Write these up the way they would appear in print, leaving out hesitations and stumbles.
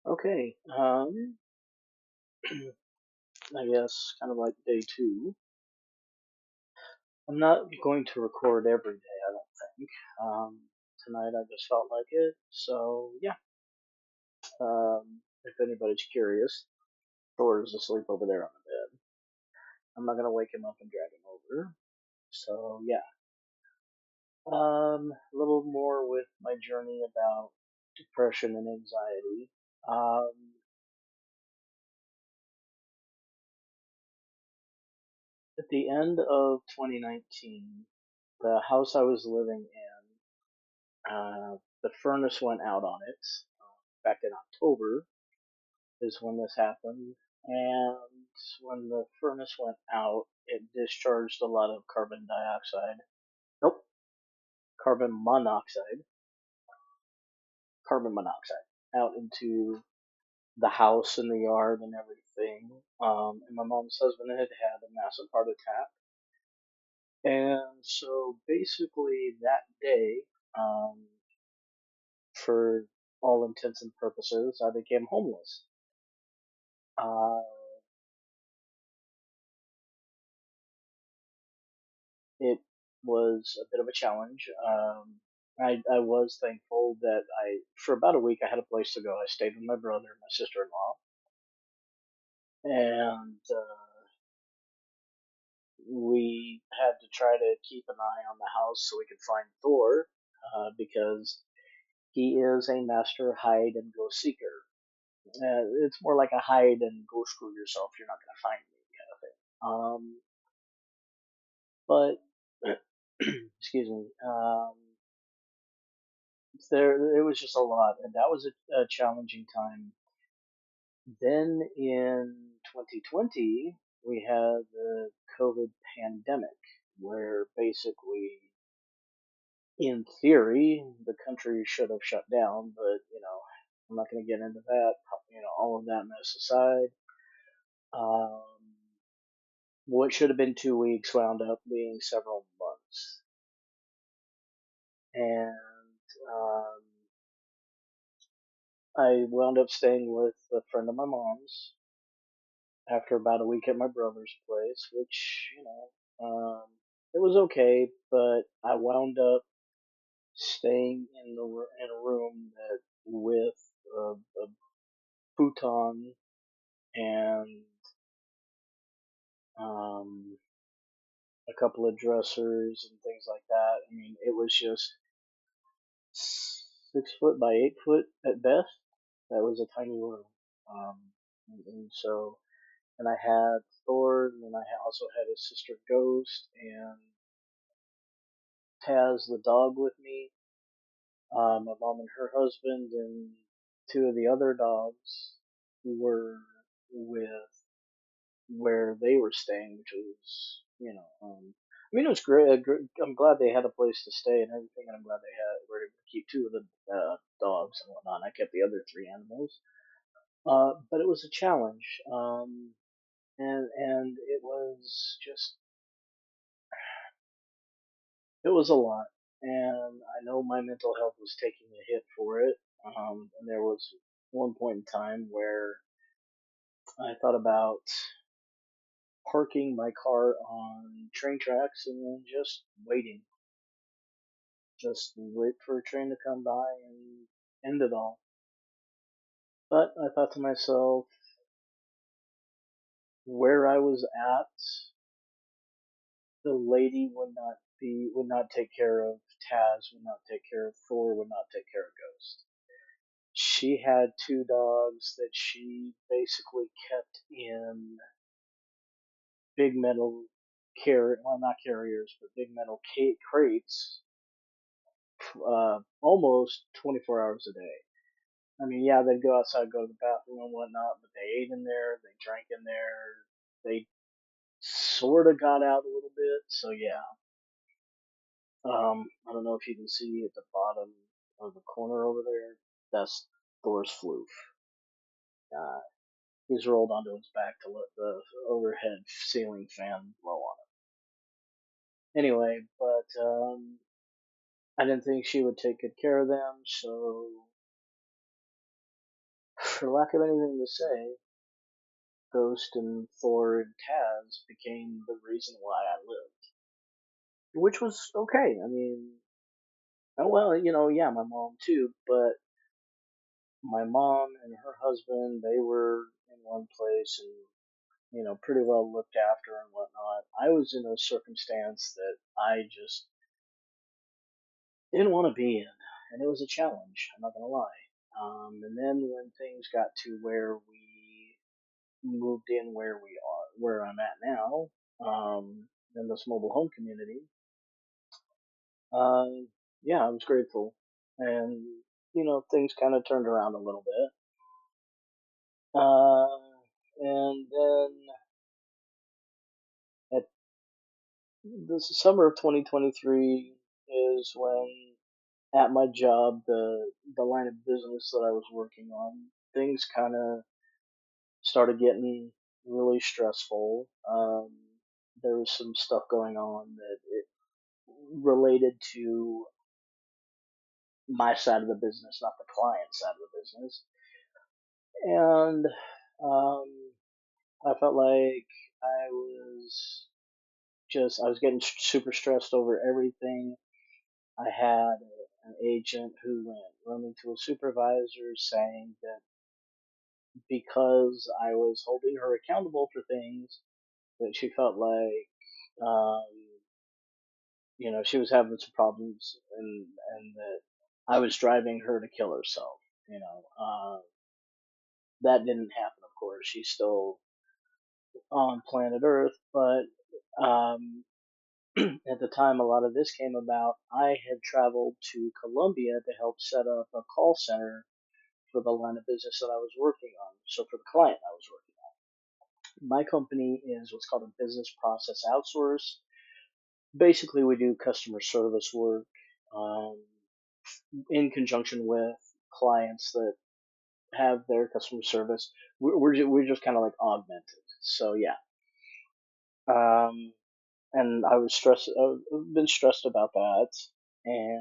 Okay, I guess kind of like day two. I'm not going to record every day, I don't think. Tonight I just felt like it, so yeah. If anybody's curious, Thor is asleep over there on the bed. I'm not gonna wake him up and drag him over. So yeah. A little more with my journey about depression and anxiety. Um, at the end of 2019, the house I was living in, the furnace went out on it. Back in October is when this happened, and when the furnace went out, it discharged a lot of carbon dioxide. Nope, carbon monoxide. Carbon monoxide out into the house and the yard and everything. And my mom's husband had had a massive heart attack. And so basically that day, um, for all intents and purposes, I became homeless. Uh, it was a bit of a challenge. I was thankful that for about a week, I had a place to go. I stayed with my brother and my sister-in-law, and we had to try to keep an eye on the house so we could find Thor, because he is a master hide and go seeker. It's more like a hide and go screw yourself. You're not going to find me kind of thing. But excuse me. It was just a lot, and that was a challenging time. Then in 2020, we had the COVID pandemic, where basically, in theory, the country should have shut down, but I'm not going to get into that. All of that mess aside, um, what should have been 2 weeks wound up being several months, and um, I wound up staying with a friend of my mom's after about a week at my brother's place, which it was okay, but I wound up staying in a room that with a futon and um, a couple of dressers and things like that. I mean, it was just 6 foot by 8 foot at best. That was a tiny room. Um, and so, and I had Thor, and then I also had his sister Ghost and Taz the dog with me. My mom and her husband and two of the other dogs were with where they were staying, which was, I mean, it was great. I'm glad they had a place to stay and everything, and I'm glad they were able to keep two of the dogs and whatnot. I kept the other three animals, but it was a challenge, and it was a lot, and I know my mental health was taking a hit for it. And there was one point in time where I thought about parking my car on train tracks and then just wait for a train to come by and end it all. But I thought to myself, where I was at, the lady would not take care of Taz, would not take care of Thor, would not take care of Ghost. She had two dogs that she basically kept in big metal well, not carriers, but big metal crates, almost 24 hours a day. I mean, yeah, they'd go outside, go to the bathroom and whatnot, but they ate in there, they drank in there, they sort of got out a little bit. So yeah, I don't know if you can see at the bottom of the corner over there. That's Thor's floof. Uh, he's rolled onto his back to let the overhead ceiling fan blow on him. Anyway, but I didn't think she would take good care of them, so for lack of anything to say, Ghost and Thor and Taz became the reason why I lived, which was okay. I mean, well, yeah, my mom too, but my mom and her husband, they were in one place and, pretty well looked after and whatnot. I was in a circumstance that I just didn't want to be in, and it was a challenge. I'm not gonna lie. And then when things got to where we moved in where I'm at now, in this mobile home community, uh, yeah, I was grateful, and things kind of turned around a little bit. And then at the summer of 2023 is when, at my job, the line of business that I was working on, things kind of started getting really stressful. There was some stuff going on that it related to my side of the business, not the client side of the business, and um, I felt like I was getting super stressed over everything. I had an agent who went running to a supervisor saying that because I was holding her accountable for things, that she felt like, um, she was having some problems, and that I was driving her to kill herself. That didn't happen, of course. She's still on planet Earth, but um, at the time a lot of this came about, I had traveled to Colombia to help set up a call center for the line of business that I was working on. So for the client I was working on. My company is what's called a business process outsource. Basically, we do customer service work um, in conjunction with clients that have their customer service. We're just kind of like augmented. So yeah, um, and I was stressed. I've been stressed about that, and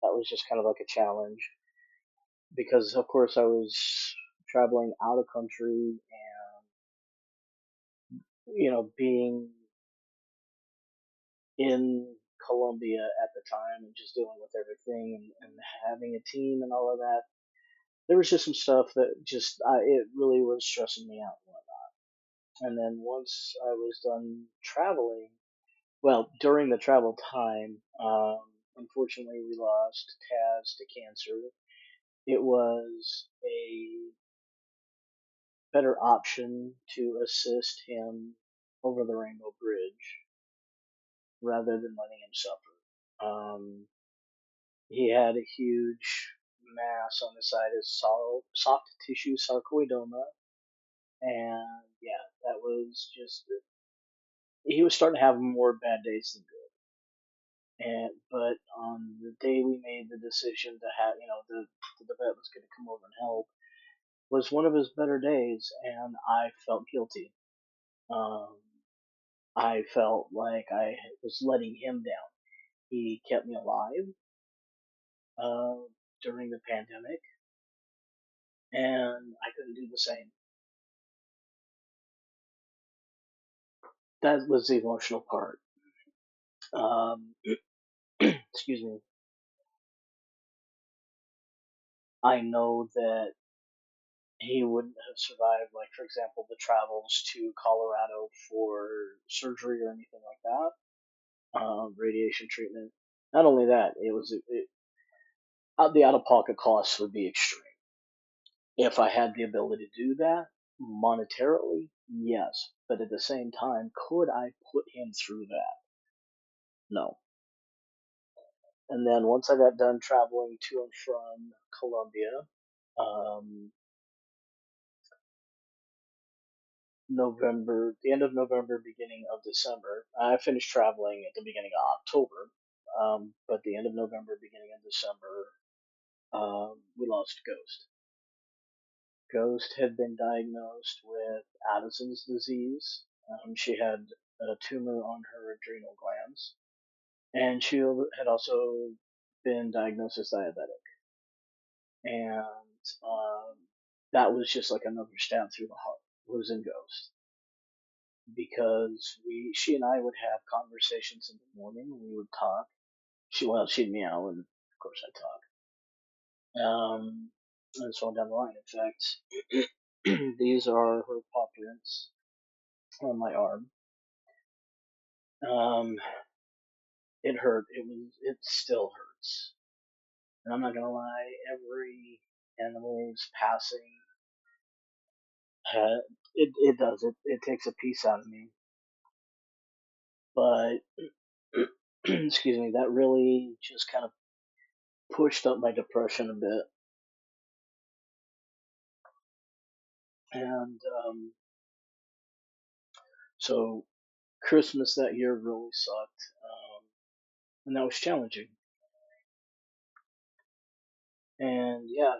that was just kind of like a challenge because, of course, I was traveling out of country and being in Colombia at the time and just dealing with everything and having a team and all of that. There was just some stuff that it really was stressing me out and whatnot. And then once I was done traveling, well, during the travel time, unfortunately we lost Taz to cancer. It was a better option to assist him over the Rainbow Bridge rather than letting him suffer. He had a huge mass on the side of soft tissue sarcoidoma, and yeah, that was just, he was starting to have more bad days than good. And but on the day we made the decision to have, the vet was going to come over and help, was one of his better days, and I felt guilty. Um, I felt like I was letting him down. He kept me alive uh, during the pandemic, and I couldn't do the same. That was the emotional part. Um, excuse me. I know that he wouldn't have survived, like, for example, the travels to Colorado for surgery or anything like that, radiation treatment. Not only that, the out-of-pocket costs would be extreme. If I had the ability to do that monetarily, yes, but at the same time, could I put him through that? No. And then once I got done traveling to and from Colombia, um, the end of November, beginning of December. I finished traveling at the beginning of October, but the end of November, beginning of December, we lost Ghost. Ghost had been diagnosed with Addison's disease. She had a tumor on her adrenal glands, and she had also been diagnosed as diabetic. And that was just like another stab through the heart, losing Ghost. Because she and I would have conversations in the morning. We would talk. She'd meow, and of course I'd talk. And so on down the line. In fact, these are her paw prints on my arm. Um, it hurt. It still hurts. And I'm not gonna lie, every animal's passing, it does. It takes a piece out of me. But, excuse me, that really just kind of pushed up my depression a bit. And, so Christmas that year really sucked. And that was challenging. And yeah,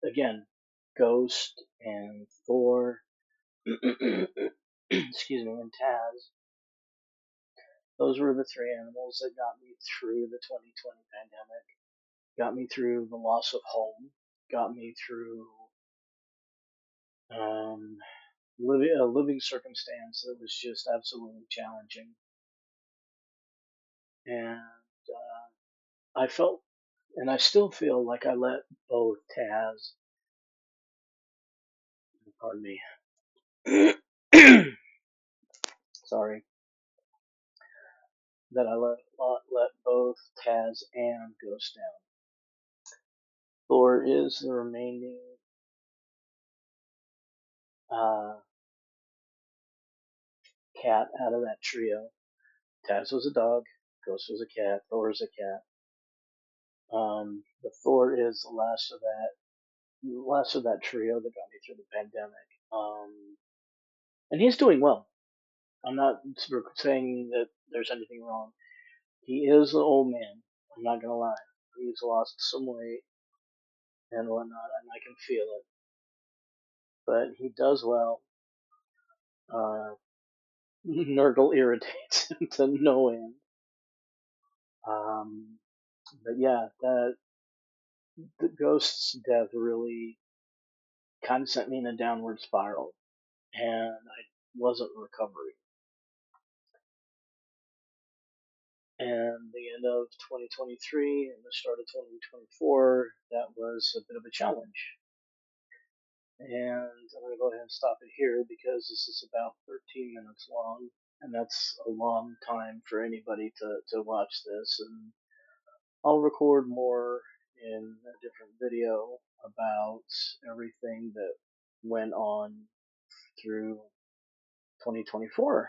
again, Ghost and Thor, excuse me, and Taz. Those were the three animals that got me through the 2020 pandemic, got me through the loss of home, got me through um, a living circumstance that was just absolutely challenging. And I felt, and I still feel like I let both Taz, pardon me, sorry, that I let both Taz and Ghost down. Thor is the remaining uh, cat out of that trio. Taz was a dog, Ghost was a cat, Thor is a cat. The Thor is the last of that trio that got me through the pandemic. And he's doing well. I'm not saying that there's anything wrong. He is an old man. I'm not gonna lie. He's lost some weight and whatnot, and I can feel it. But he does well. Uh, Nurgle irritates him to no end. Um, but yeah, the Ghost's death really kind of sent me in a downward spiral, and I wasn't recovering. And the end of 2023 and the start of 2024, that was a bit of a challenge. And I'm going to go ahead and stop it here because this is about 13 minutes long, and that's a long time for anybody to watch this. And I'll record more in a different video about everything that went on through 2024.